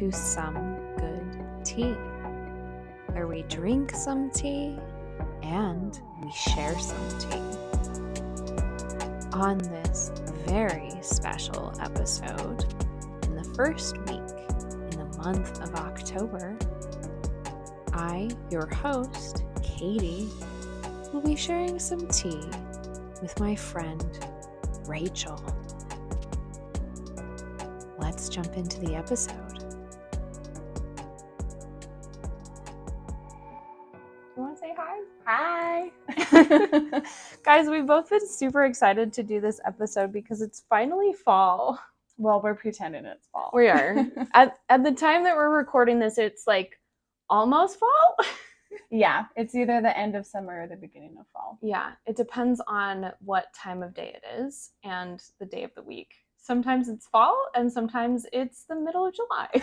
to Some Good Tea, where we drink some tea and we share some tea. On this very special episode, in the first week in the month of October, I, your host, Katie, will be sharing some tea with my friend, Rachel. Let's jump into the episode. You want to say hi? Hi. Guys, we've both been super excited to do this episode because it's finally fall. Well, we're pretending it's fall. We are. At the time that we're recording this, it's like almost fall. Yeah, it's either the end of summer or the beginning of fall. Yeah, it depends on what time of day it is and the day of the week. Sometimes it's fall and sometimes it's the middle of July.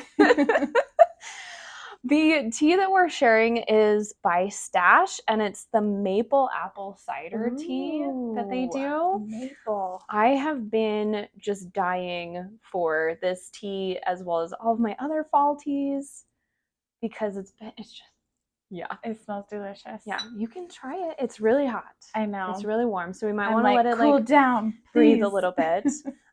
The tea that we're sharing is by Stash, and it's the Maple Apple Cider tea that they do. Maple. I have been just dying for this tea as well as all of my other fall teas because it's just, yeah. It smells delicious. Yeah, you can try it. It's really hot. I know. It's really warm, so we might I'm want to like, let it cool down, breathe please. a little bit.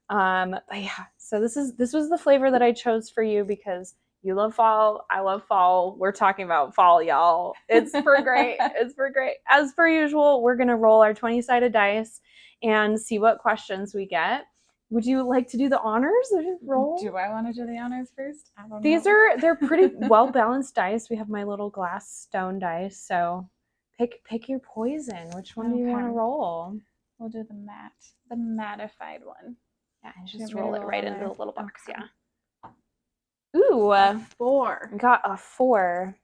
But yeah, so this was the flavor that I chose for you because you love fall, I love fall. We're talking about fall, y'all. It's for great. It's for great. As per usual, we're gonna roll our 20-sided dice and see what questions we get. Would you like to do the honors or just roll? Do I want to do the honors first? I don't These know. they're pretty well balanced dice. We have my little glass stone dice, so pick your poison. Which one do you want to roll? We'll do the mattified one. Yeah, and Should just we roll it roll right in into there? the little box. Okay. Yeah. Ooh, 4. got a 4.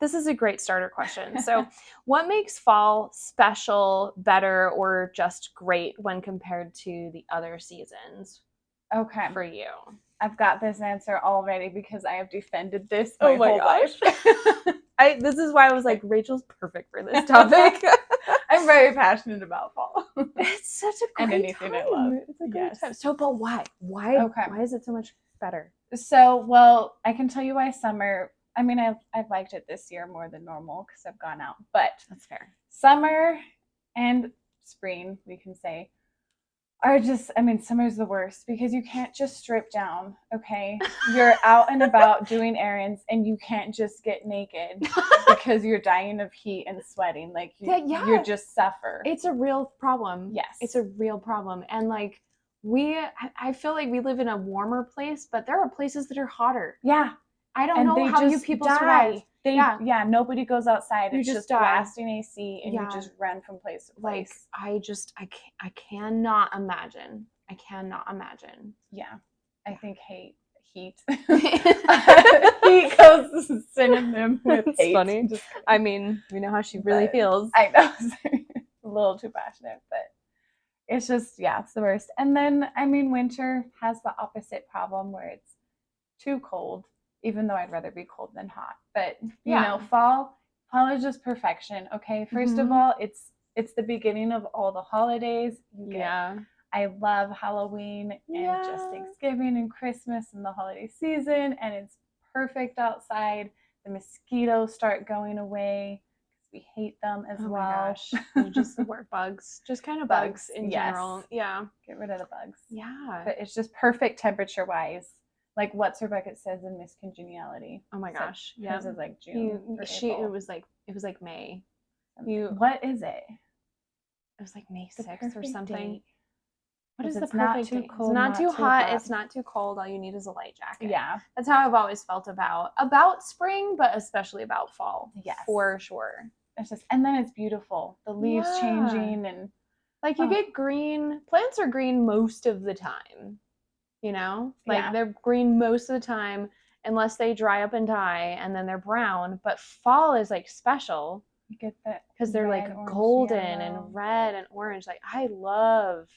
This is a great starter question. So, what makes fall special, better, or just great when compared to the other seasons? Okay. For you, I've got this answer already because I have defended this my whole life. This is why I was like, Rachel's perfect for this topic. I'm very passionate about fall. It's such a great and anything time. I love. It's a great Yes. time. So, but why? Why is it so much better? So, well, I can tell you why summer. I mean, I've liked it this year more than normal because I've gone out. But That's fair. Summer and spring, we can say, are just. I mean, summer's the worst because you can't just strip down. Okay, you're out and about doing errands, and you can't just get naked because you're dying of heat and sweating. Like you just suffer. It's a real problem. Yes, it's a real problem, and like. I feel like we live in a warmer place, but there are places that are hotter. Yeah. I don't know how you people survive. Yeah, nobody goes outside. You it's just die. blasting AC and you just run from place to place. Like, I cannot imagine. I cannot imagine. Yeah. I think heat. Heat goes synonym with hate. It's funny. I mean, we know how she really feels. I know. A little too passionate, but it's just, it's the worst. And then, I mean, winter has the opposite problem where it's too cold, even though I'd rather be cold than hot. But, you know, fall is just perfection, okay? First of all, it's the beginning of all the holidays. I love Halloween and just Thanksgiving and Christmas and the holiday season, and it's perfect outside. The mosquitoes start going away. We hate them as well. My gosh. They're just the word bugs. Just kind of bugs in general. Yeah. Get rid of the bugs. Yeah. But it's just perfect temperature wise. Like What's Her Bucket says in Miss Congeniality. Oh my gosh. Yeah. Hers is like June. It was like May. What is it? It was like May 6th or something. Date. What is the perfect not too date? cold, it's not too hot. It's not too cold. All you need is a light jacket. Yeah. That's how I've always felt about spring, but especially about fall. Yes. For sure. It's just, and then it's beautiful. The leaves changing and like you get green. Plants are green most of the time. You know? Like they're green most of the time unless they dry up and die and then they're brown. But fall is like special. You get that because they're like golden and red and orange. Like I love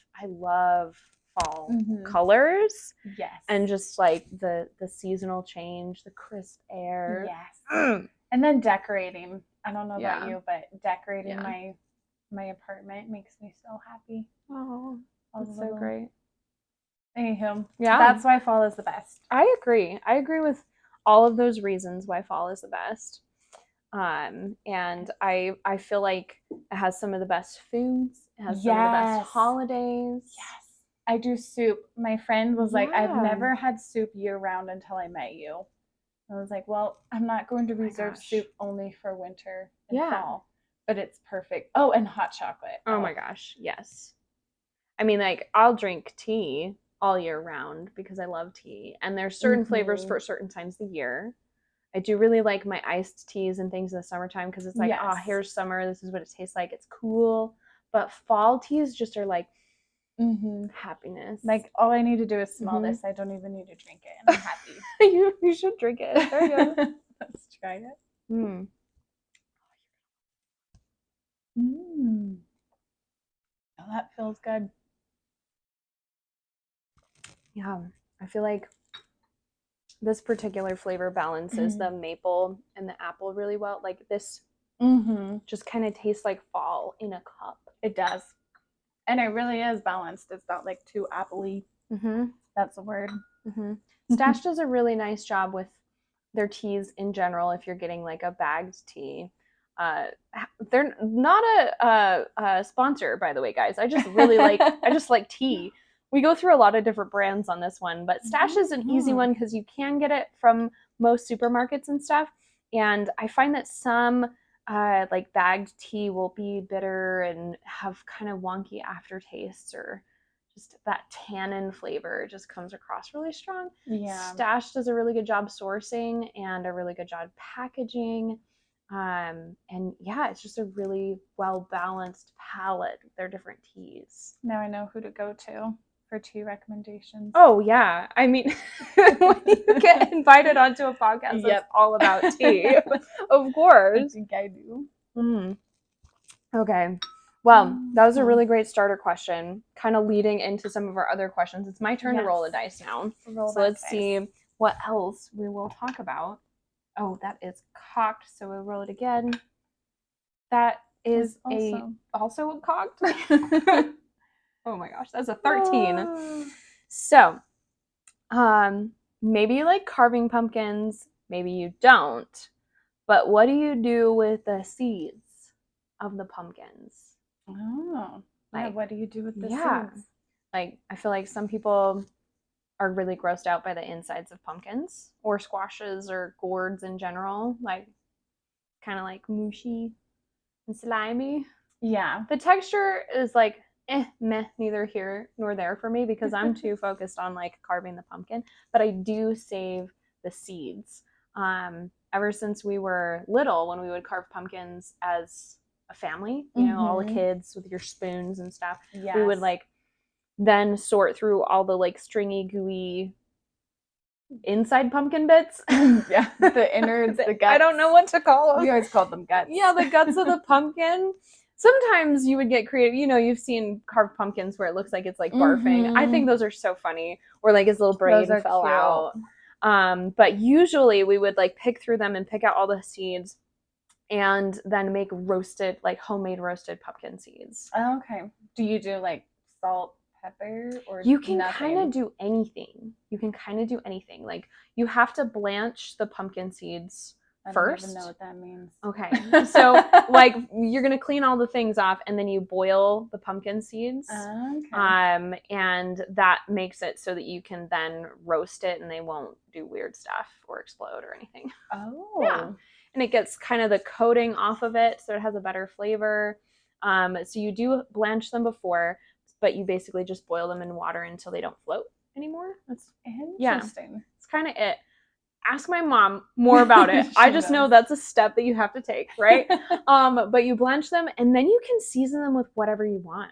fall colors. Yes. And just like the seasonal change, the crisp air. Yes. And then decorating. I don't know about you, but decorating my apartment makes me so happy. Oh, that's so great. Anywho, Yeah. that's why fall is the best. I agree. I agree with all of those reasons why fall is the best. And I feel like it has some of the best foods. It has some of the best holidays. Yes. I do soup. My friend was like, I've Yeah. never had soup year round until I met you. I was like, well, I'm not going to reserve soup only for winter and fall, but it's perfect. Oh, and hot chocolate. Oh my gosh, yes. I mean, like, I'll drink tea all year round because I love tea, and there's certain flavors for certain times of the year. I do really like my iced teas and things in the summertime because it's like, oh, here's summer. This is what it tastes like. It's cool. But fall teas just are like happiness. Like, all I need to do is smell this. I don't even need to drink it, and I'm happy. You should drink it. There you go. Let's try it. Oh, that feels good. Yeah, I feel like this particular flavor balances the maple and the apple really well. Like this just kind of tastes like fall in a cup. It does. And it really is balanced. It's not like too apple-y. That's the word. Stash does a really nice job with their teas in general. If you're getting like a bagged tea, they're not a sponsor, by the way, guys. I just really like tea. We go through a lot of different brands on this one, but Stash is an easy one because you can get it from most supermarkets and stuff. And I find that some like bagged tea will be bitter and have kind of wonky aftertastes, or just that tannin flavor just comes across really strong. Stash does a really good job sourcing and a really good job packaging. And yeah, it's just a really well balanced palette with their different teas. Now I know who to go to for tea recommendations. Oh yeah, I mean, when you get invited onto a podcast that's all about tea, of course. I think I do. Okay, well, that was a really great starter question, kind of leading into some of our other questions. It's my turn to roll a dice now. So let's see what else we will talk about. Oh, that is cocked, so we'll roll it again. That is also cocked. Oh my gosh, that's a 13. So, maybe you like carving pumpkins, maybe you don't. But what do you do with the seeds of the pumpkins? Oh, like, what do you do with the seeds? Like, I feel like some people are really grossed out by the insides of pumpkins or squashes or gourds in general, like kind of like mushy and slimy. Yeah. The texture is like meh, neither here nor there for me because I'm too focused on like carving the pumpkin, but I do save the seeds. Ever since we were little, when we would carve pumpkins as a family, you know, all the kids with your spoons and stuff, we would like then sort through all the like stringy, gooey inside pumpkin bits. The innards, the guts. I don't know what to call them. We always called them guts. Yeah, the guts of the pumpkin. Sometimes you would get creative. You know, you've seen carved pumpkins where it looks like it's like barfing. I think those are so funny. Or like his little brain fell out. But usually we would like pick through them and pick out all the seeds and then make roasted, like homemade roasted pumpkin seeds. Okay. Do you do like salt, pepper, or you can kind of do anything. You can kind of do anything. Like you have to blanch the pumpkin seeds first. I don't even know what that means. Okay. So like you're going to clean all the things off and then you boil the pumpkin seeds. Okay. And that makes it so that you can then roast it and they won't do weird stuff or explode or anything. Oh. Yeah. And it gets kind of the coating off of it so it has a better flavor. So you do blanch them before, but you basically just boil them in water until they don't float anymore. That's interesting. Yeah, it's kind of it. Ask my mom more about it. I just know that's a step that you have to take, right? But you blanch them and then you can season them with whatever you want.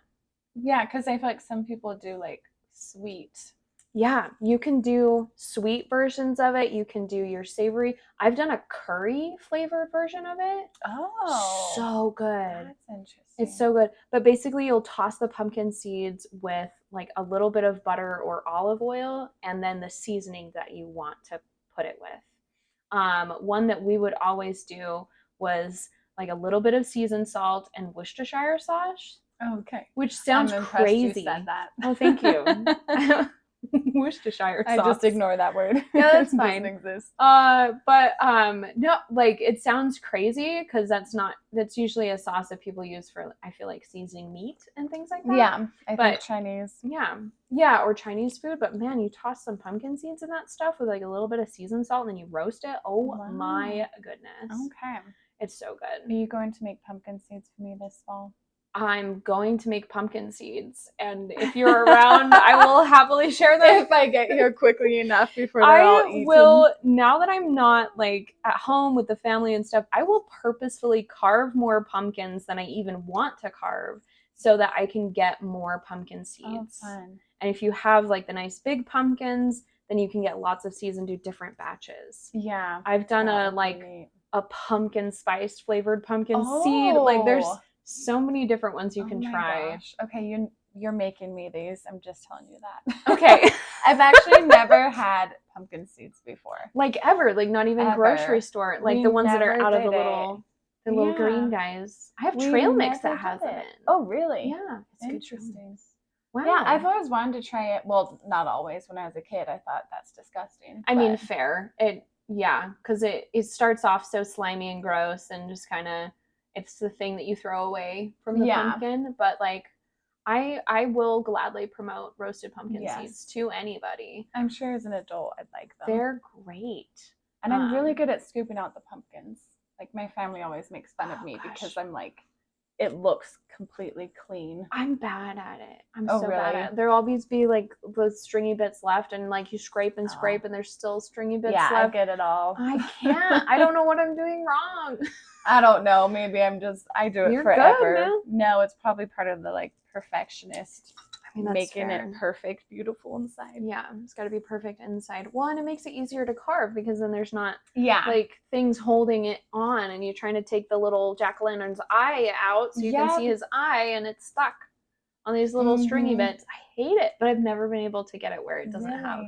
Yeah, because I feel like some people do like sweet. Yeah, you can do sweet versions of it. You can do your savory. I've done a curry flavored version of it. Oh, so good. That's interesting. It's so good. But basically you'll toss the pumpkin seeds with like a little bit of butter or olive oil and then the seasoning that you want to put it with. One that we would always do was like a little bit of seasoned salt and Worcestershire sauce. Oh, okay. Which sounds crazy. You said that. Oh, thank you. Worcestershire sauce. I just ignore that word. Yeah, that's It fine. doesn't exist. But no, like it sounds crazy because that's usually a sauce that people use for, I feel like, seasoning meat and things like that. Yeah, I think Chinese. Yeah, or Chinese food. But man, you toss some pumpkin seeds in that stuff with like a little bit of seasoned salt, and then you roast it. Oh Wow. my goodness. Okay. It's so good. Are you going to make pumpkin seeds for me this fall? I'm going to make pumpkin seeds, and if you're around, I will happily share them. If I get here quickly enough before they're all eaten. I will, now that I'm not like at home with the family and stuff, I will purposefully carve more pumpkins than I even want to carve so that I can get more pumpkin seeds. Oh, fun. And if you have like the nice big pumpkins, then you can get lots of seeds and do different batches. Yeah. I've done a pumpkin spice flavored pumpkin seed. Like there's so many different ones you can try. Gosh. Okay, you're making me these. I'm just telling you that. Okay. I've actually never had pumpkin seeds before. Like ever, like not even grocery store, like the ones that are out of the little green guys. I have trail mix that has them in. Oh, really? Yeah. It's interesting. Wow. Yeah, I've always wanted to try it. Well, not always. When I was a kid, I thought that's disgusting. I mean, fair. Because it starts off so slimy and gross and just kind of, it's the thing that you throw away from the pumpkin. But like, I will gladly promote roasted pumpkin seeds to anybody. I'm sure as an adult I'd like them. They're great. And I'm really good at scooping out the pumpkins. Like my family always makes fun of me because I'm like, it looks completely clean. I'm bad at it. I'm so bad at it. There'll always be like the stringy bits left, and like you scrape and scrape and there's still stringy bits left. I get it all. I can't. I don't know what I'm doing wrong. I don't know. Maybe I do it forever. Good, man. No, it's probably part of the like perfectionist. I mean, making it perfect, beautiful inside. Yeah, it's got to be perfect inside. Well, and it makes it easier to carve because then there's not like things holding it on, and you're trying to take the little jack-o'-lantern's eye out so you can see his eye, and it's stuck on these little stringy bits. I hate it, but I've never been able to get it where it doesn't have.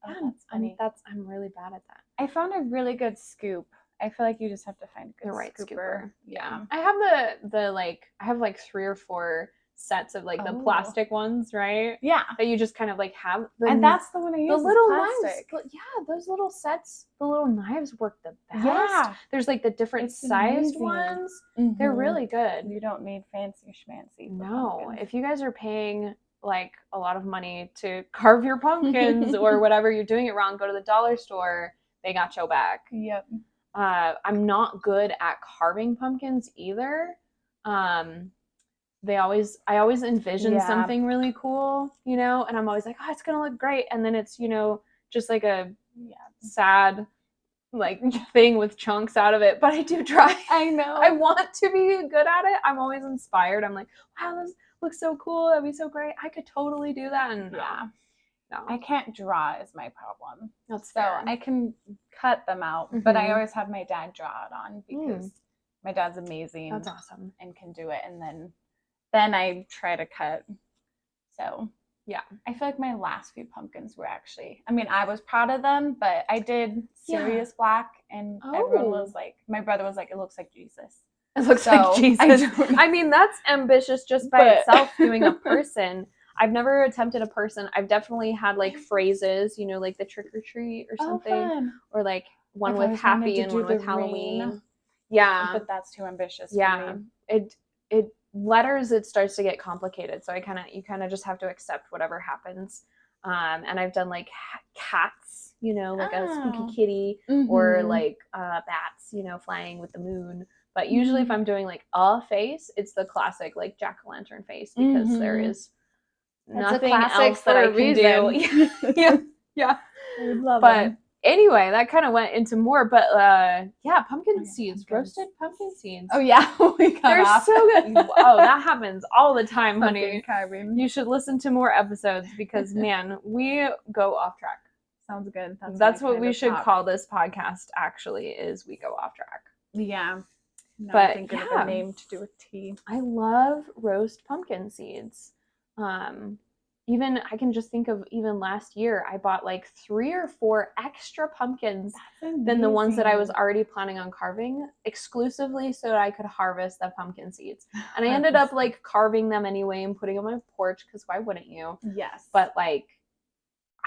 Oh, that's funny. I'm really bad at that. I found a really good scoop. I feel like you just have to find a good the right scooper. Yeah. I have I have like 3 or 4 sets of like the plastic ones, right? Yeah. That you just kind of like have. And that's the one I use. The little knives. Yeah, those little sets, the little knives work the best. Yeah. There's like the different sized ones. They're really good. You don't need fancy schmancy. No. Pumpkins. If you guys are paying like a lot of money to carve your pumpkins or whatever, you're doing it wrong, go to the dollar store. They got your back. Yep. I'm not good at carving pumpkins either. I always envision something really cool, and I'm always like, oh, it's gonna look great, and then it's just like a sad like thing with chunks out of it. But I do try. I know. I want to be good at it. I'm always inspired. I'm like, wow, this looks so cool. That'd be so great. I could totally do that. And no. I can't draw is my problem. That's so fair. I can cut them out, but I always have my dad draw it on because my dad's amazing. That's awesome. And can do it, and then I try to cut. So yeah, I feel like my last few pumpkins were actually, I mean, I was proud of them, but I did Sirius Black, and everyone was like, my brother was like, it looks like Jesus. It looks like Jesus. I mean, that's ambitious just by itself, doing a person. I've never attempted a person. I've definitely had like phrases, like the trick or treat or something, or like one with happy and one with Halloween. Yeah, but that's too ambitious. Yeah, for me. It letters, it starts to get complicated, so you kind of just have to accept whatever happens. And I've done like cats, like a spooky kitty, or like bats, flying with the moon. But usually if I'm doing like a face, it's the classic like jack-o'-lantern face, because there is nothing else that I can do. Yeah. I love them. Anyway, that kind of went into more, but pumpkin seeds, roasted pumpkin seeds. Oh yeah, they're so good. Oh, that happens all the time, honey. Carving. You should listen to more episodes because man, we go off track. Sounds good. That's what we should call this podcast. Actually, is we go off track. Yeah. No, but I'm thinking of a name to do with tea. I love roast pumpkin seeds. Even I can just think of even last year, I bought like 3 or 4 extra pumpkins than the ones that I was already planning on carving exclusively so that I could harvest the pumpkin seeds. And I ended up like carving them anyway and putting them on my porch, because why wouldn't you? Yes. But like,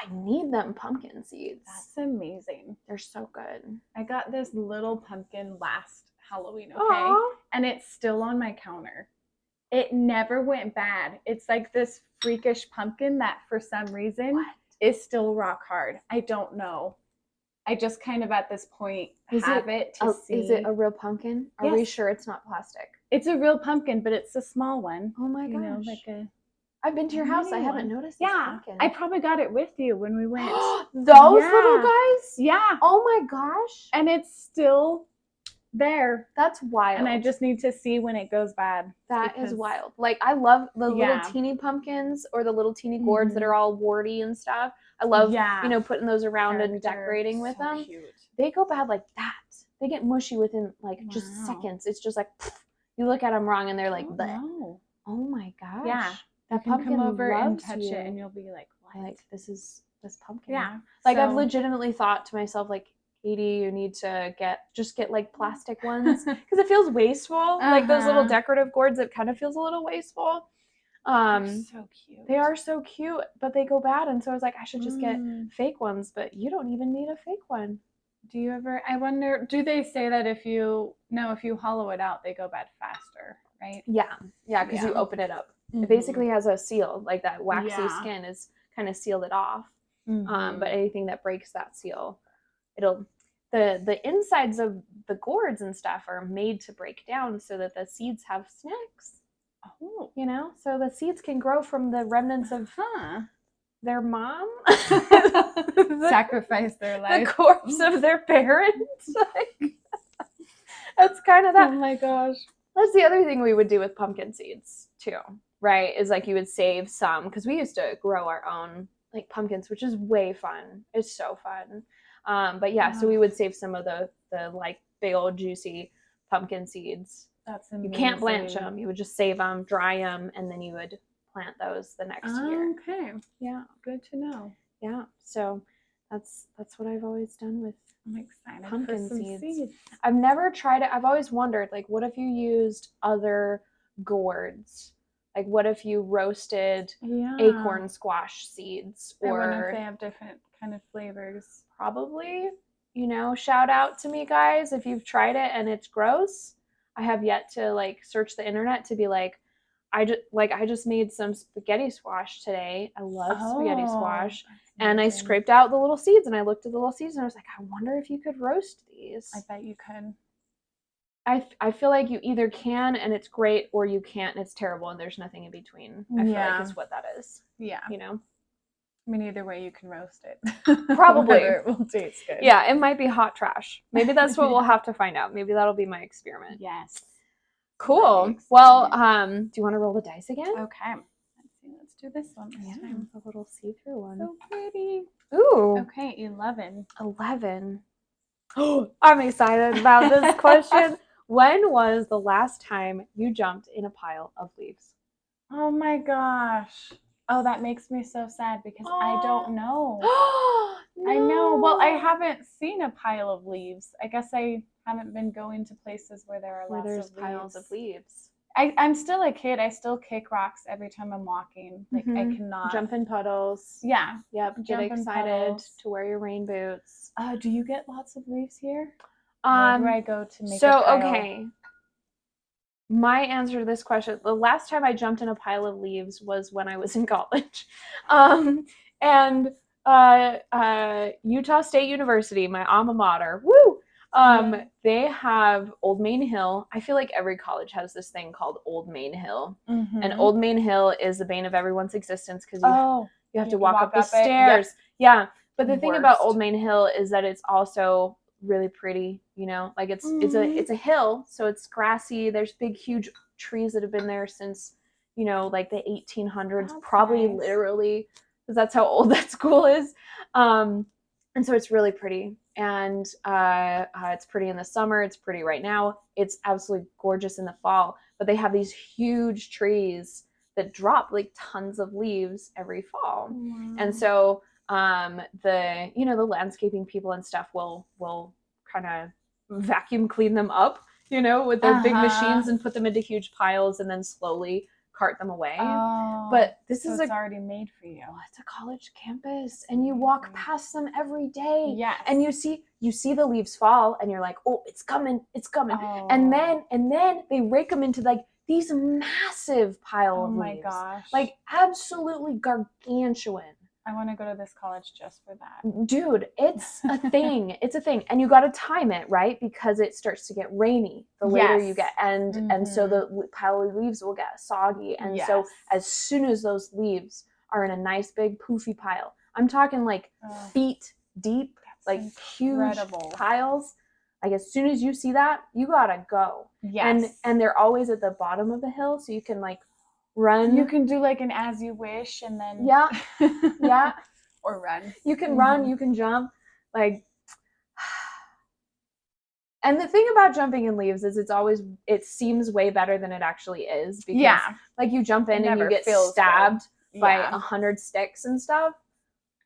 I need them pumpkin seeds. That's amazing. They're so good. I got this little pumpkin last Halloween, okay? Aww. And it's still on my counter. It never went bad. It's like this freakish pumpkin that for some reason is still rock hard. I don't know. I just kind of at this point have it to see. Is it a real pumpkin? Are we sure it's not plastic? It's a real pumpkin, but it's a small one. Oh my gosh. You know, like a... I've been to your house. I haven't noticed this pumpkin. I probably got it with you when we went. Those little guys? Yeah. Oh my gosh. And it's still there. That's wild. And I just need to see when it goes bad. That is wild. Like, I love the little teeny pumpkins or the little teeny gourds that are all warty and stuff. I love, you know, putting those around and decorating with them. Cute. They go bad like that. They get mushy within like just seconds. It's just like, you look at them wrong and they're like, oh my gosh. Yeah. That you can pumpkin come over and loves touch you. it and you'll be like, what? Like, this pumpkin. Yeah. Like, I've legitimately thought to myself, like, Katie, you need to get like plastic ones because it feels wasteful. Like those little decorative gourds, it kind of feels a little wasteful. They're so cute. They are so cute, but they go bad. And so I was like, I should just get fake ones, but you don't even need a fake one. Do you ever, I wonder, do they say that if you hollow it out, they go bad faster, right? Yeah. Yeah, because you open it up. It basically has a seal, like that waxy skin is kind of sealed it off. But anything that breaks that seal, the insides of the gourds and stuff are made to break down so that the seeds have snacks. Oh, you know, so the seeds can grow from the remnants of their mom, sacrifice their life, the corpse of their parents. Like, that's kind of that. Oh my gosh, that's the other thing we would do with pumpkin seeds too, right? Is like you would save some because we used to grow our own like pumpkins, which is way fun. It's so fun. But yeah, so we would save some of the like big old juicy pumpkin seeds. That's amazing. You can't blanch them. You would just save them, dry them, and then you would plant those the next year. Okay. Yeah. Good to know. Yeah. So that's what I've always done with pumpkin seeds. I've never tried it. I've always wondered, like, what if you used other gourds? Like, what if you roasted acorn squash seeds? Or I wonder if they have different kind of flavors. Probably. You know, shout out to me, guys, if you've tried it and it's gross. I have yet to like search the internet to be like, I just made some spaghetti squash today. I love spaghetti squash. And I scraped out the little seeds and I looked at the little seeds and I was like, I wonder if you could roast these. I bet you could. I feel like you either can and it's great or you can't and it's terrible and there's nothing in between. I feel like is what that is. Yeah. You know? I mean, either way you can roast it. Probably. It will taste good. Yeah, it might be hot trash. Maybe that's what we'll have to find out. Maybe that'll be my experiment. Yes. Cool. Well, do you want to roll the dice again? Okay. Let's see. Let's do this one this time. A little see-through one. So pretty. Ooh. Okay, 11. 11. Oh, I'm excited about this question. When was the last time you jumped in a pile of leaves? Oh my gosh. Oh, that makes me so sad because I don't know. No. I know. Well, I haven't seen a pile of leaves. I guess I haven't been going to places where there are lots of piles of leaves. I'm still a kid. I still kick rocks every time I'm walking. Like I cannot jump in puddles. Yeah. Yep. Get excited to wear your rain boots. Do you get lots of leaves here? Where do I go to make a pile? Okay. My answer to this question, the last time I jumped in a pile of leaves was when I was in college. And Utah State University, my alma mater, they have Old Main Hill. I feel like every college has this thing called Old Main Hill. And Old Main Hill is the bane of everyone's existence because you have to walk up the stairs. Yep. Yeah. But the thing about Old Main Hill is that it's also really pretty, you know, like it's a hill, so it's grassy. There's big huge trees that have been there since, you know, like the 1800s. That's probably nice. Literally, because that's how old that school is. And so it's really pretty, and it's pretty in the summer, it's pretty right now, it's absolutely gorgeous in the fall. But they have these huge trees that drop like tons of leaves every fall. And so the landscaping people and stuff will kind of vacuum clean them up, you know, with their big machines and put them into huge piles and then slowly cart them away. Oh, but this so is it's already made for you. it's a college campus, and you walk past them every day. Yes. And you see the leaves fall, and you're like, oh, it's coming. Oh. And then they rake them into like these massive pile of leaves. Oh my gosh. Like absolutely gargantuan. I want to go to this college just for that. Dude, it's a thing. It's a thing. And you got to time it, right? Because it starts to get rainy the later you get. And so the pile of leaves will get soggy. And so as soon as those leaves are in a nice big poofy pile, I'm talking like feet deep, like incredible. Huge piles. Like as soon as you see that, you got to go. Yes. And they're always at the bottom of the hill, so you can like run. You can do like an as you wish, and then yeah, or run. You can run, you can jump, like. And the thing about jumping in leaves is it seems way better than it actually is, because like you jump in and you get stabbed by 100 sticks and stuff.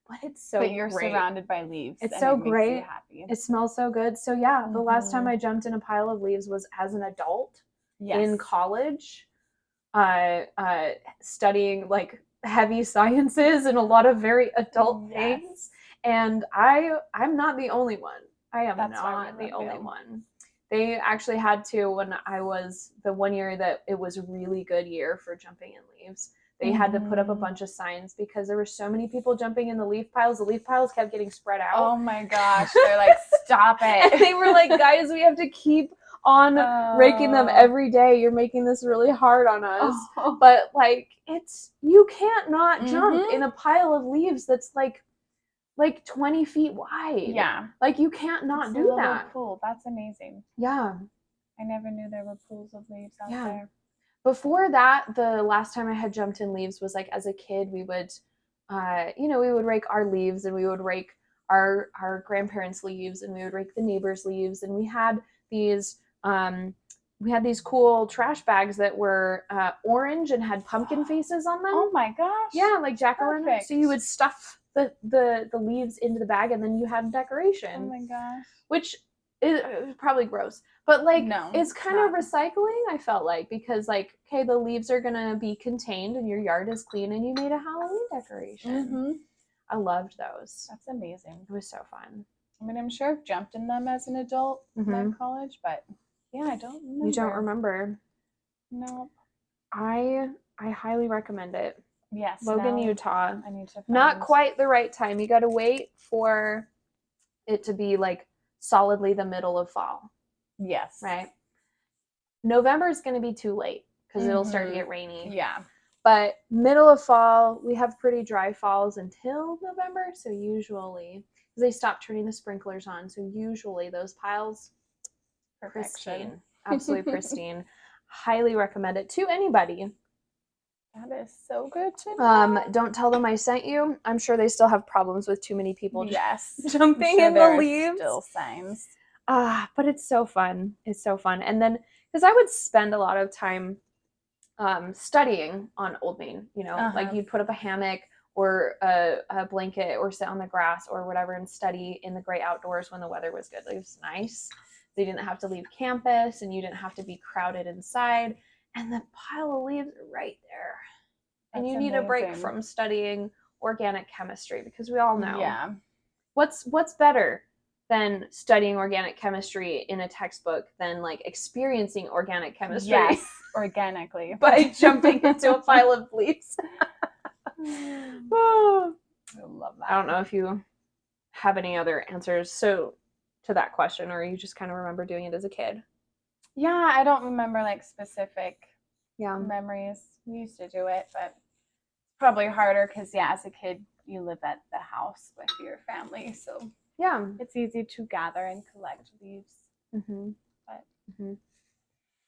But it's so great. But you're surrounded by leaves. It's so great. Makes you happy. It smells so good. So yeah, the last time I jumped in a pile of leaves was as an adult in college, studying like heavy sciences and a lot of very adult things. And I'm not the only one. I am not the only one. They actually had to, when I was the one year that it was a really good year for jumping in leaves, they had to put up a bunch of signs because there were so many people jumping in the leaf piles. The leaf piles kept getting spread out. Oh my gosh. They're like, stop it. And they were like, guys, we have to keep on raking them every day. You're making this really hard on us. But like, you can't not jump in a pile of leaves that's like 20 feet wide. Yeah. Like you can't not do that. Pool. That's amazing. Yeah. I never knew there were pools of leaves out there. Before that, the last time I had jumped in leaves was like as a kid, we would, we would rake our leaves, and we would rake our grandparents' leaves, and we would rake the neighbors' leaves, and we had these cool trash bags that were orange and had pumpkin faces on them. Oh my gosh! Yeah, like jack-o'-lantern. So you would stuff the leaves into the bag, and then you had decoration. Oh my gosh! Which is probably gross, but like it's kind of recycling. I felt like, because like, okay, the leaves are gonna be contained, and your yard is clean, and you made a Halloween decoration. I loved those. That's amazing. It was so fun. I mean, I'm sure I've jumped in them as an adult in college, but yeah, I don't remember. You don't remember? Nope. I highly recommend it. Yes. Logan, Utah. I need to find... Not quite the right time. You got to wait for it to be like solidly the middle of fall. Yes. Right? November is going to be too late because it'll start to get rainy. Yeah. But middle of fall, we have pretty dry falls until November. So usually, because they stop turning the sprinklers on. So usually those piles, pristine. Absolutely pristine. Highly recommend it to anybody. That is so good to know. Don't tell them I sent you. I'm sure they still have problems with too many people jumping sure in the leaves. Still signs. But it's so fun. It's so fun. And then, because I would spend a lot of time studying on Old Main, like you'd put up a hammock or a blanket or sit on the grass or whatever and study in the great outdoors when the weather was good. Like, it was nice. They didn't have to leave campus, and you didn't have to be crowded inside. And the pile of leaves are right there. And you need a break from studying organic chemistry, because we all know. Yeah. What's better than studying organic chemistry in a textbook than like experiencing organic chemistry? Yes, organically. By jumping into a pile of leaves. I love that. I don't know if you have any other answers to that question, or you just kind of remember doing it as a kid. Yeah, I don't remember like specific memories. We used to do it, but probably harder because as a kid you live at the house with your family, so it's easy to gather and collect leaves. But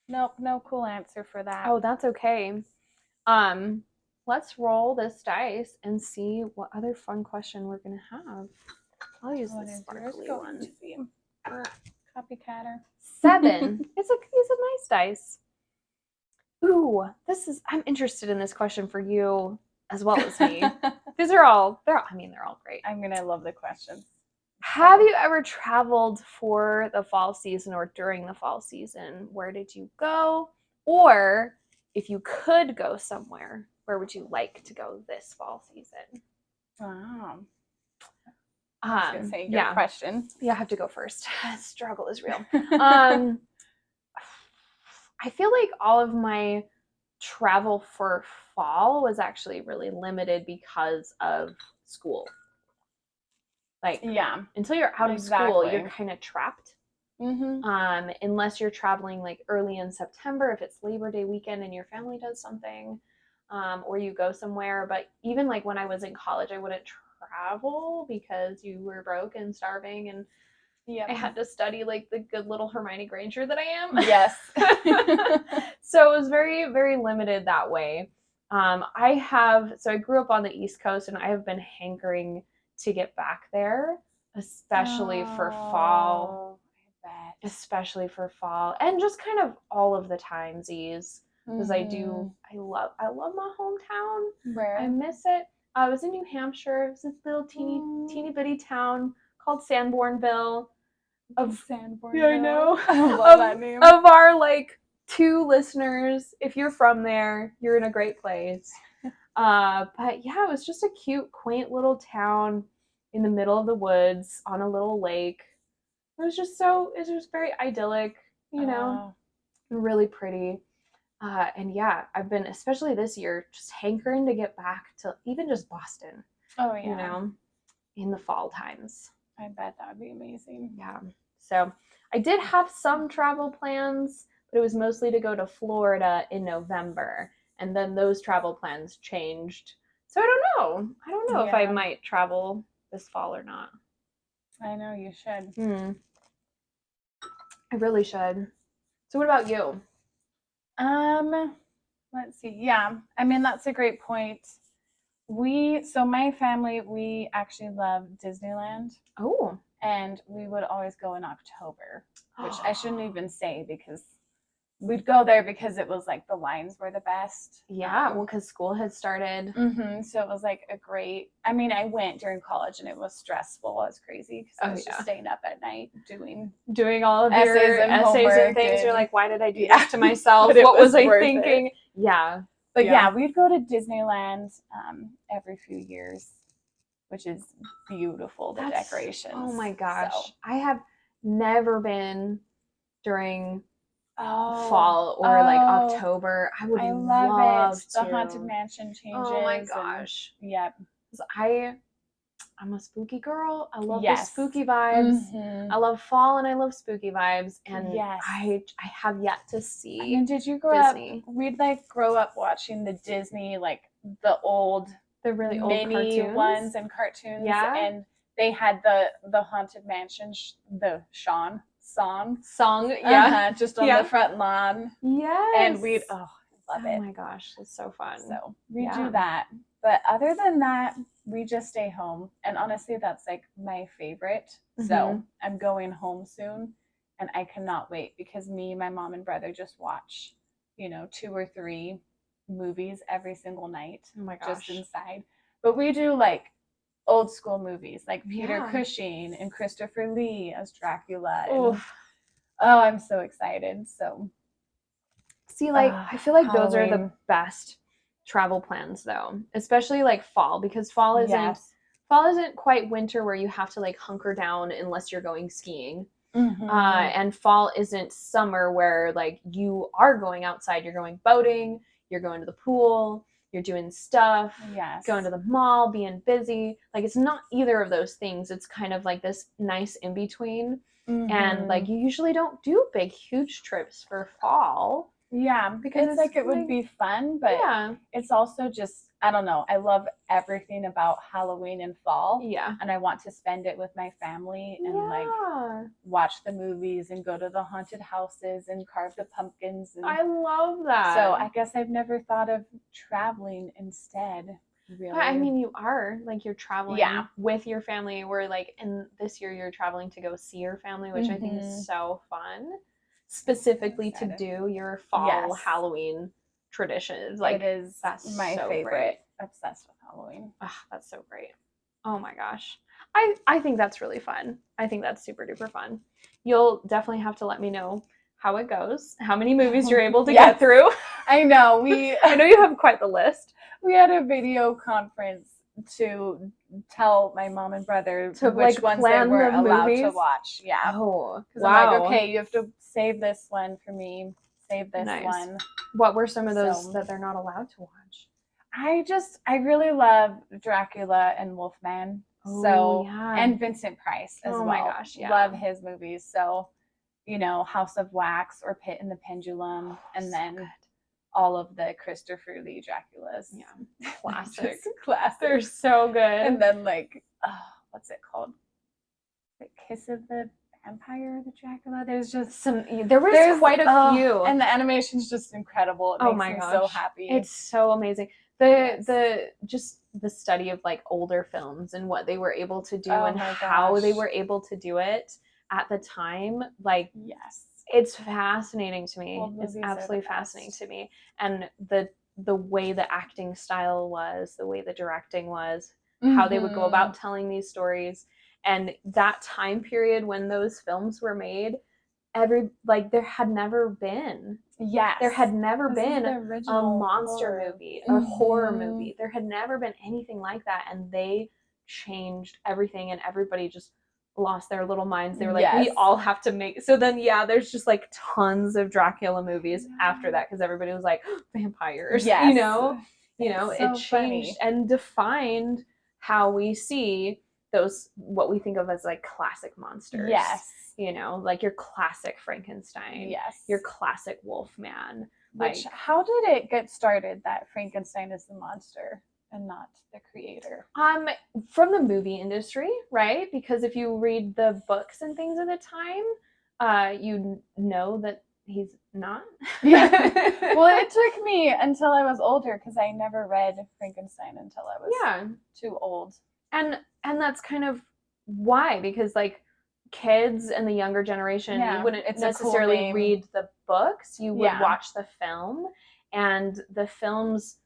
nope, no cool answer for that. Oh, that's okay. Let's roll this dice and see what other fun question we're gonna have. I'll use this sparkly one. Copycatter. 7. It's a nice dice. Ooh, I'm interested in this question for you as well as me. These are all, they're all great. I'm gonna love the questions. Have you ever traveled for the fall season or during the fall season? Where did you go? Or if you could go somewhere, where would you like to go this fall season? Wow. I was going to say your yeah. question. Yeah, I have to go first. Struggle is real. I feel like all of my travel for fall was actually really limited because of school. Like, yeah, until you're out of school, you're kind of trapped. Unless you're traveling like early in September, if it's Labor Day weekend and your family does something, or you go somewhere. But even like when I was in college, I wouldn't travel because you were broke and starving, and I had to study like the good little Hermione Granger that I am. Yes. So it was very, very limited that way. I grew up on the East Coast, and I have been hankering to get back there, especially for fall. Especially for fall, and just kind of all of the timesies, because I love my hometown. Where? I miss it. I was in New Hampshire. It was this little teeny bitty town called Sanbornville. Sanbornville. Yeah, I know. I love that name. Of our like 2 listeners, if you're from there, you're in a great place. But yeah, it was just a cute, quaint little town in the middle of the woods on a little lake. It was just very idyllic, really pretty. And yeah, I've been, especially this year, just hankering to get back to even just Boston. Oh, yeah. In the fall times. I bet that would be amazing. Yeah. So I did have some travel plans, but it was mostly to go to Florida in November. And then those travel plans changed. So I don't know if I might travel this fall or not. I know you should. I really should. So what about you? Let's see. Yeah, I mean, that's a great point. My family, we actually love Disneyland. Oh. And we would always go in October, which I shouldn't even say because we'd go there because it was like the lines were the best. Yeah, well, because school had started. So it was like I went during college and it was stressful as crazy because I was just staying up at night doing all of essays your essays and things. You're like, why did I do this to myself? What was I thinking? Yeah. But yeah, we'd go to Disneyland every few years, which is beautiful, the decorations. Oh my gosh. So. I have never been during fall or like October. I would love it. The Haunted Mansion changes. Oh my gosh. Yep. I'm a spooky girl. I love the spooky vibes. I love fall and I love spooky vibes. And I have yet to see. I mean, did you grow Disney. Up? We'd like grow up watching the Disney, like the really old mini cartoons. Ones and cartoons. Yeah. And they had the Haunted Mansion, the song. Yeah. Just on the front lawn. Yes. And we'd love it. Oh my gosh, that's so fun. So we do that. But other than that, we just stay home. And honestly, that's like my favorite. So I'm going home soon and I cannot wait because me, my mom and brother just watch, 2 or 3 movies every single night. Oh my gosh. Just inside. But we do like old school movies like Peter Cushing and Christopher Lee as Dracula. And, I'm so excited. So see, like I feel like Halloween. Those are the best travel plans though, especially like fall, because fall isn't quite winter where you have to like hunker down unless you're going skiing. And fall isn't summer where like you are going outside, you're going boating, you're going to the pool, you're doing stuff, going to the mall, being busy. Like it's not either of those things. It's kind of like this nice in between. And like you usually don't do big huge trips for fall. Yeah, because it's like it would be fun, but it's also just, I don't know. I love everything about Halloween and fall. Yeah. And I want to spend it with my family and like watch the movies and go to the haunted houses and carve the pumpkins. And I love that. So I guess I've never thought of traveling instead. Really. But, I mean, you are like you're traveling with your family. We're like, and this year you're traveling to go see your family, which I think is so fun. Specifically to do your fall Halloween traditions. Like that's my favorite. Great. Obsessed with Halloween. Oh, that's so great. Oh my gosh. I think that's really fun. I think that's super duper fun. You'll definitely have to let me know how it goes, how many movies you're able to Yes. get through. I know. I know you have quite the list. We had a video conference to tell my mom and brother To, which like, ones they plan were the allowed to movies? watch. Yeah. Oh, Because wow. I'm like, okay, you have to save this one for me, save this Nice. one. What were some of those So- that they're not allowed to watch? I really love Dracula and Wolfman. Oh, yeah. And Vincent Price as well. Oh my gosh, yeah. Love his movies. So, you know, House of Wax or Pit and the Pendulum, and so then good. all of the Christopher Lee Draculas. Yeah. Classic. Just classic. They're so good. And then, like, what's it called? The Kiss of the Vampire, the Dracula. There's quite a few. And the animation's just incredible. It makes me so happy. It's so amazing. The study of, like, older films and what they were able to do and how they were able to do it at the time, like, yes, it's fascinating to me. It's movies are absolutely the fascinating best. to me. And the way the acting style was, the way the directing was, how they would go about telling these stories, and that time period when those films were made, there had never been a monster movie, a horror movie. There had never been anything like that, and they changed everything, and everybody just lost their little minds. They were like, we all have to make. So then, there's just, like, tons of Dracula movies after that, because everybody was like, vampires. Yes. You know, so it changed and defined how we see those, what we think of as, like, classic monsters. Yes. You know, like your classic Frankenstein. Yes. Your classic Wolfman. How did it get started that Frankenstein is the monster and not the creator? From the movie industry, right? Because if you read the books and things at the time, you know that he's not. Yeah. Well, it took me until I was older, because I never read Frankenstein until I was too old. And that's kind of why, because, like, kids and the younger generation, you wouldn't necessarily read the books. You would watch the film, and the films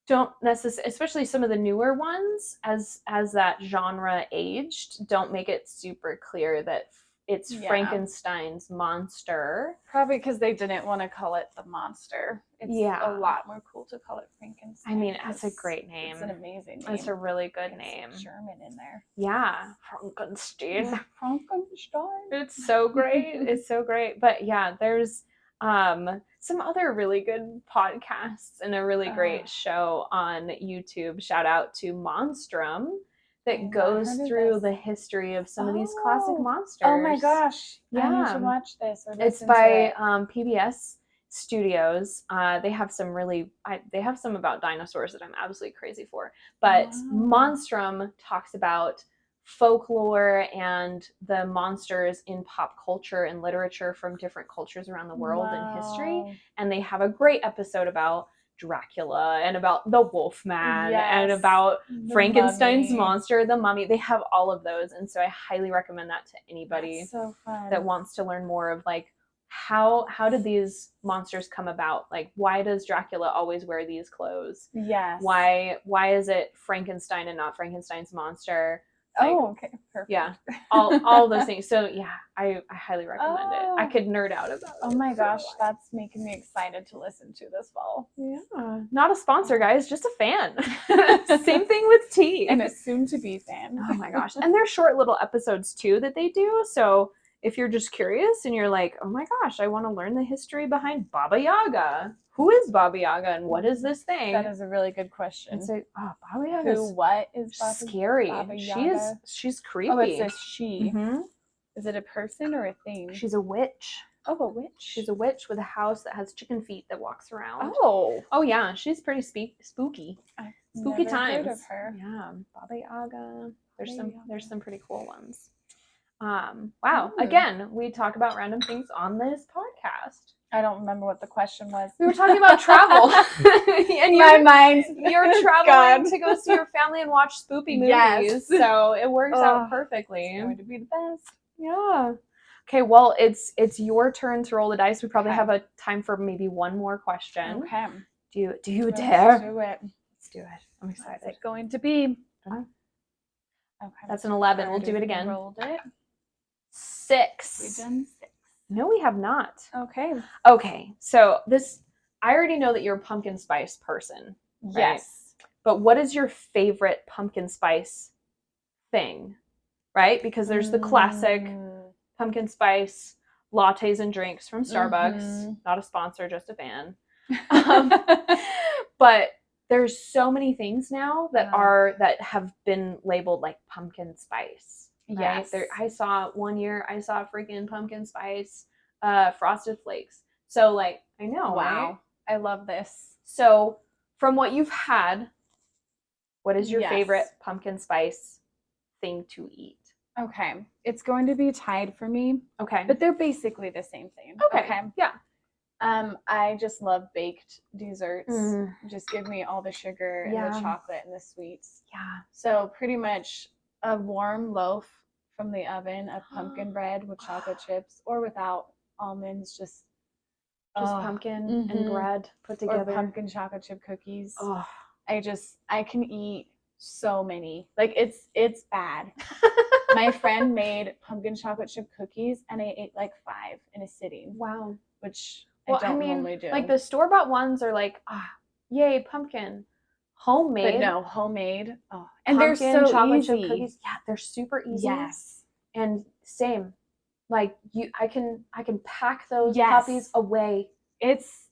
don't necessarily, especially some of the newer ones, as that genre aged, don't make it super clear that it's Frankenstein's monster. Probably because they didn't want to call it the monster. It's a lot more cool to call it Frankenstein. I mean, that's a great name. It's an amazing name. It's a really good name. German in there. Yeah, Frankenstein. Frankenstein. It's so great. It's so great. But there's some other really good podcasts and a really great show on YouTube. Shout out to Monstrum, that goes through the history of some of these classic monsters. Oh my gosh. I need to watch this. It's by PBS Studios. They have some about dinosaurs that I'm absolutely crazy for. But Monstrum talks about folklore and the monsters in pop culture and literature from different cultures around the world and history. And they have a great episode about Dracula and about the Wolfman and about Frankenstein's monster, the Mummy. They have all of those, and so I highly recommend that to anybody that wants to learn more of, like, how did these monsters come about? Like, why does Dracula always wear these clothes? Yes. Why is it Frankenstein and not Frankenstein's monster? Like, okay, perfect. Yeah, all those things. So I highly recommend it. I could nerd out about it. Oh my gosh, that's making me excited to listen to this fall. Yeah, not a sponsor, guys, just a fan. Same thing with tea. And a soon-to-be fan. Oh my gosh, and they're short little episodes too that they do. So if you're just curious and you're like, oh my gosh, I want to learn the history behind Baba Yaga. Who is Baba Yaga and what is this thing? That is a really good question. It's like, Baba Yaga. What is scary? Baba Yaga? She's creepy. Oh, it says she. Mm-hmm. Is it a person or a thing? She's a witch. Oh, a witch. She's a witch with a house that has chicken feet that walks around. Oh yeah, she's pretty spooky. Spooky times. Heard of her. Yeah, Baba Yaga. There's some pretty cool ones. Wow. Again, we talk about random things on this podcast. I don't remember what the question was. We were talking about travel. And you're traveling to go see your family and watch spoopy movies. Yes. So it works out perfectly. It's going to be the best. Yeah. Okay, well, it's your turn to roll the dice. We probably have a time for maybe one more question. Okay. Do you dare? Do it. Let's do it. I'm excited. What's it going to be? Okay. Okay. That's an 11. We'll do it again. Rolled it. 6. We've done 6. No, we have not. Okay. Okay, so I already know that you're a pumpkin spice person. Right? Yes. But what is your favorite pumpkin spice thing? Right? Because there's the classic pumpkin spice lattes and drinks from Starbucks. Not a sponsor, just a fan. But there's so many things now that have been labeled like pumpkin spice. Right? Yes. I saw one year, I saw freaking pumpkin spice Frosted Flakes. So like, I know, Wow. right? I love this. So from what you've had, what is your Yes. favorite pumpkin spice thing to eat? Okay. It's going to be tied for me. Okay. But they're basically the same thing. Okay. Yeah. I just love baked desserts. Mm. Just give me all the sugar and Yeah. the chocolate and the sweets. Yeah. So pretty much a warm loaf from the oven of pumpkin bread with chocolate chips or without almonds, just pumpkin and bread put together. Or pumpkin chocolate chip cookies. Oh. I can eat so many. Like it's bad. My friend made pumpkin chocolate chip cookies and I ate like 5 in a sitting. Wow. Which I don't normally do. Like the store-bought ones are like, yay, pumpkin. Homemade. But no, homemade. Oh. And they're so chocolate easy. Chip cookies. Yeah, they're super easy. Yes. And same. Like I can pack those puppies away. It's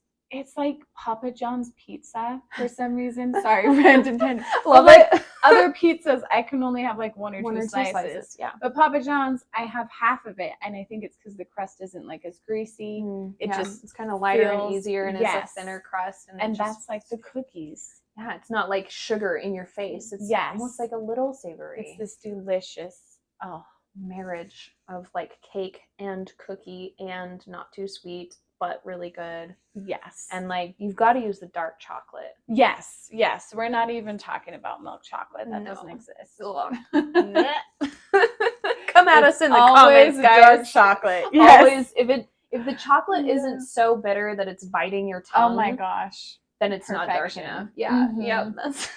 like Papa John's pizza for some reason. Sorry, random tangent. Love it. Other pizzas, I can only have like one or two slices. Yeah. But Papa John's, I have half of it, and I think it's because the crust isn't like as greasy. It's kind of lighter and easier, and it's a thinner crust, and that's like the cookies. Yeah, it's not like sugar in your face. It's almost like a little savory. It's this delicious marriage of like cake and cookie and not too sweet but really good. Yes. And like you've got to use the dark chocolate. Yes. We're not even talking about milk chocolate. That doesn't exist. Come at us in the comments, guys. Dark chocolate. Yes. Always if the chocolate isn't so bitter that it's biting your tongue. Oh my gosh. Then it's not dark enough. Yeah. Yep. This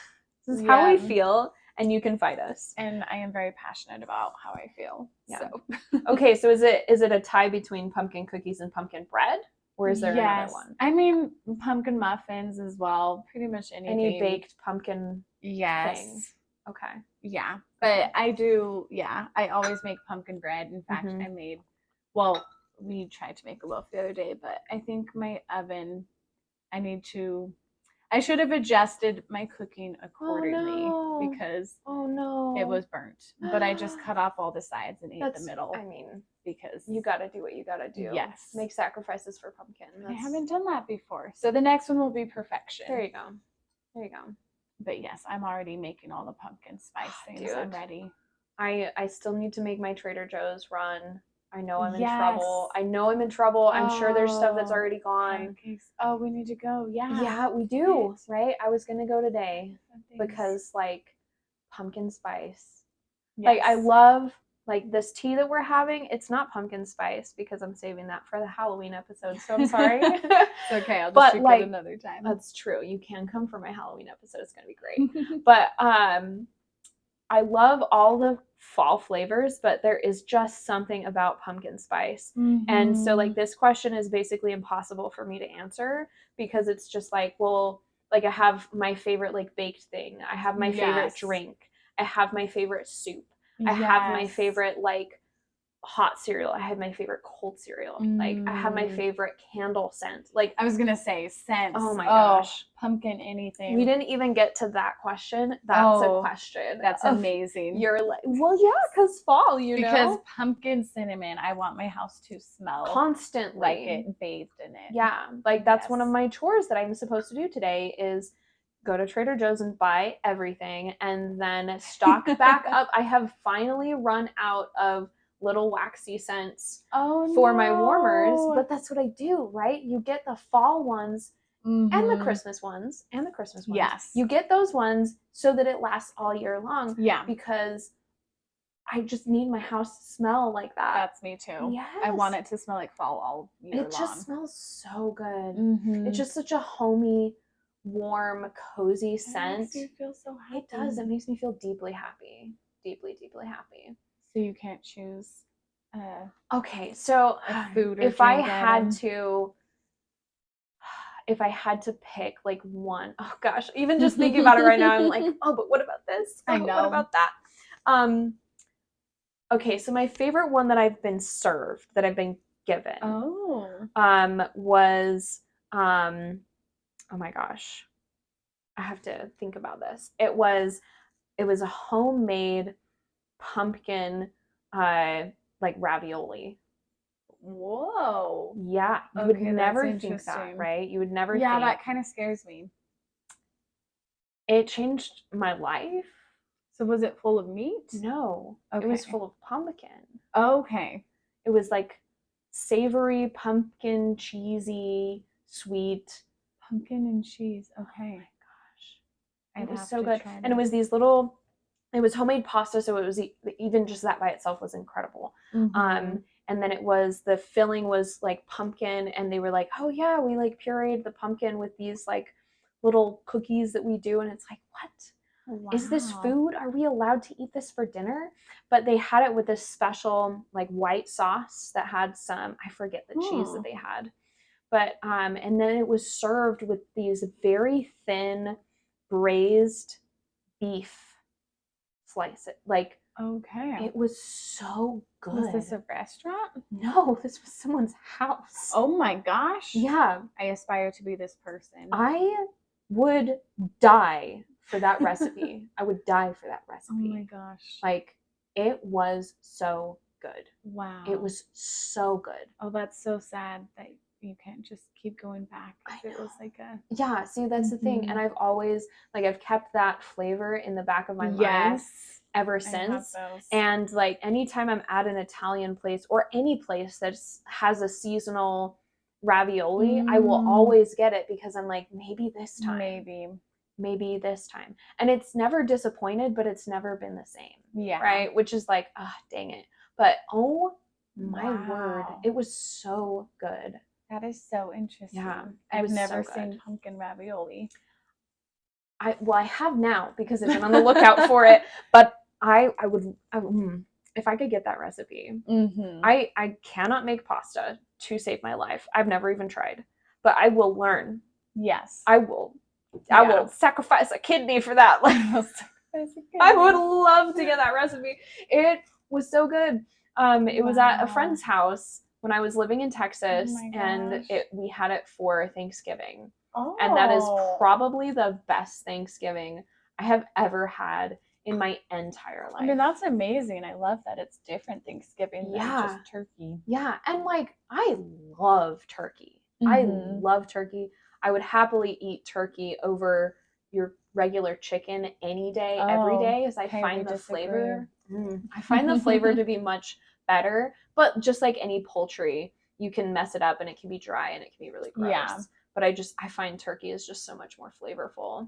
is Yeah. how we feel. And you can fight us. And I am very passionate about how I feel. Yeah. So. Okay, so is it a tie between pumpkin cookies and pumpkin bread? Or is there another one? I mean, pumpkin muffins as well. Pretty much anything. Any baked pumpkin thing. Okay. Yeah. But I do, I always make pumpkin bread. In fact, we tried to make a loaf the other day, but I think my oven, I should have adjusted my cooking accordingly because it was burnt. But I just cut off all the sides and ate the middle. Because you got to do what you got to do. Yes. Make sacrifices for pumpkin. I haven't done that before. So the next one will be perfection. There you go. But yes, I'm already making all the pumpkin spice things. Dude. I'm ready. I still need to make my Trader Joe's run. I know I'm in trouble. I'm sure there's stuff that's already gone. Pancakes. Oh, we need to go. Yeah. Yeah, we do. Right? I was going to go today because like pumpkin spice. Yes. Like I love like this tea that we're having. It's not pumpkin spice because I'm saving that for the Halloween episode. So I'm sorry. It's okay. I'll just drink it another time. That's true. You can come for my Halloween episode. It's going to be great. But I love all the fall flavors, but there is just something about pumpkin spice. And so like this question is basically impossible for me to answer because it's just like, well, like I have my favorite like baked thing. I have my favorite drink. I have my favorite soup. I have my favorite like hot cereal. I have my favorite cold cereal. Like I have my favorite candle scent. Like I was gonna say scents. Oh my gosh. Pumpkin anything. We didn't even get to that question. That's a question. That's amazing. You're like, well, yeah, because fall, because pumpkin cinnamon, I want my house to smell constantly like it bathed in it. Yeah. Like that's one of my chores that I'm supposed to do today is go to Trader Joe's and buy everything and then stock back up. I have finally run out of little waxy scents for my warmers, but that's what I do, right? You get the fall ones and the Christmas ones Yes. You get those ones so that it lasts all year long. Yeah. Because I just need my house to smell like that. That's me too. Yes. I want it to smell like fall all year long. It just smells so good. It's just such a homey, warm, cozy scent. It makes you feel so happy. It does. It makes me feel deeply happy. Deeply, deeply happy. So you can't choose Okay, so a food or if I drink had item. to, if I had to pick like one, oh gosh, even just thinking about it right now, I'm like, oh, but what about this? I Oh, what know. about that? Okay, so my favorite one that I've been served, that I've been given, Oh. was, oh my gosh, I have to think about this. It was a homemade pumpkin, like ravioli. Whoa. Yeah, you would Okay, that's never think that, interesting. right? You would never Yeah, think. that kind of scares me. It changed my life. So was it full of meat? No, it was Okay. full of pumpkin. Okay. It was like savory, pumpkin, cheesy, sweet. Pumpkin and cheese. Oh Okay. my gosh. I'd It was have so to good. try And it that. was these little, it was homemade pasta, so it was even just that by itself was incredible. Mhm. And then it was, the filling was like pumpkin, and they were like, oh yeah, we like pureed the pumpkin with these like little cookies that we do. And it's like, what? Is this Wow. food? Are we allowed to eat this for dinner? But they had it with this special like white sauce that had some, I forget the cheese that they had. But and then it was served with these very thin braised beef slices. Like, Okay. it was so Was this good. a restaurant? No, this was someone's house. Oh my gosh. Yeah, I aspire to be this person. I would die for that recipe. I would die for that Oh recipe. my gosh. Like, it was so good. Wow. It was so good. Oh, that's so sad that you can't just keep going back. I It was know. like a Yeah, see, that's the thing. And Mhm. I've always, like, I've kept that flavor in the back of my mind yes. ever I have since. those. And like, anytime I'm at an Italian place or any place that has a seasonal ravioli, I will always get it, because I'm like, maybe this time. Maybe this time. And it's never disappointed, but it's never been the same. Yeah. Right? Which is like, ah, dang it. But oh my word, Wow. it was so good. That is so interesting. Yeah, it I've was never so seen good. pumpkin ravioli. I have now, because I've been on the lookout for it. But I would, if I could get that recipe. Mhm. I cannot make pasta to save my life. I've never even tried, but I will learn. Yes. I will sacrifice a kidney for that. Like, I would love to get that recipe. It was so good. It was at a friend's house when I was living in Texas, and we had it for Thanksgiving. Oh. And that is probably the best Thanksgiving I have ever had in my entire life. I mean, that's amazing. I love that it's different Thanksgiving than just turkey. Yeah, and like, I love turkey. I love turkey. I would happily eat turkey over your regular chicken any day, every day, as I find the flavor. I find the flavor to be much better. But just like any poultry, you can mess it up and it can be dry and it can be really gross. Yeah. But I find turkey is just so much more flavorful.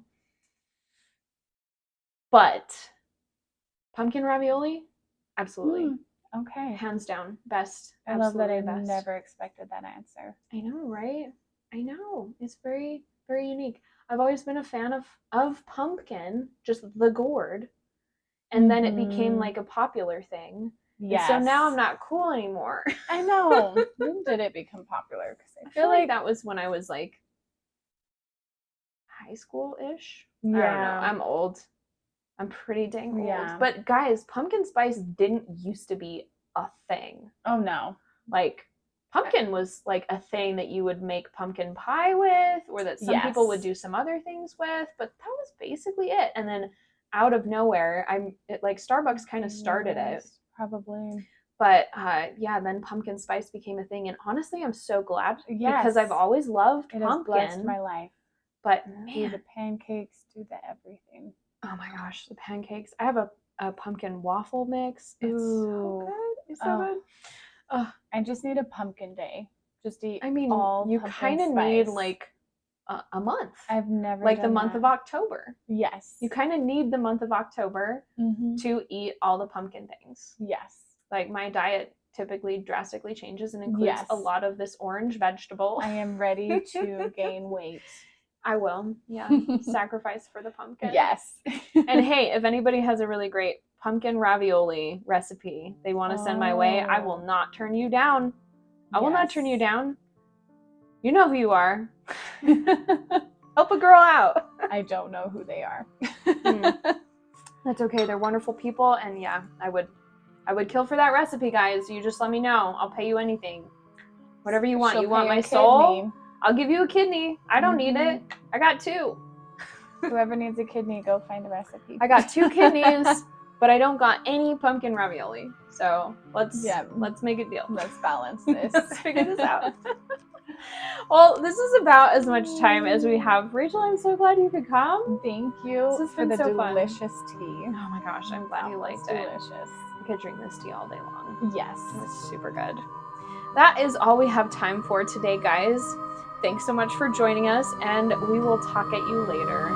But pumpkin ravioli, absolutely. Okay. Hands down, best. I love that I best. never expected that answer. I know, right? I know. It's very, very unique. I've always been a fan of pumpkin, just the gourd. And then it became like a popular thing. Yes. So now I'm not cool anymore. I know. When did it become popular? Because I feel like that was when I was like high school-ish. Yeah. I don't know. I'm old. I'm pretty dang old. Yeah. But guys, pumpkin spice didn't used to be a thing. Oh no. Like, pumpkin was like a thing that you would make pumpkin pie with, or that some people would do some other things with, but that was basically it. And then out of nowhere, like Starbucks kind of started it. Probably. But yeah, then pumpkin spice became a thing. And honestly, I'm so glad, because I've always loved pumpkin. It has blessed my life. But man, do the pancakes, do the everything. Oh my gosh, the pancakes. I have a pumpkin waffle mix. It's so good. It's so good. I just need a pumpkin day. Just eat. I mean, you kind of need like a month. I've never like the month of October. Yes. You kind of need the month of October to eat all the pumpkin things. Yes. Like, my diet typically drastically changes and includes a lot of this orange vegetable. I am ready to gain weight. I will. Yeah. Sacrifice for the pumpkin. Yes. And hey, if anybody has a really great pumpkin ravioli recipe they want to send my way, I will not turn you down. I will not turn you down. You know who you are. Help a girl out. I don't know who they are. That's okay. They're wonderful people, and yeah, I would kill for that recipe, guys. You just let me know. I'll pay you anything. Whatever you want. You want my soul? I'll give you a kidney. I don't need it. I got 2. Whoever needs a kidney, go find a recipe. I got 2 kidneys, but I don't got any pumpkin ravioli. So let's make a deal. Let's balance this. Let's figure this out. Well, this is about as much time as we have. Rachel, I'm so glad you could come. Thank you for the delicious tea. Oh my gosh, I'm glad you liked it. Delicious. I could drink this tea all day long. Yes. It was super good. That is all we have time for today, guys. Thanks so much for joining us, and we will talk at you later.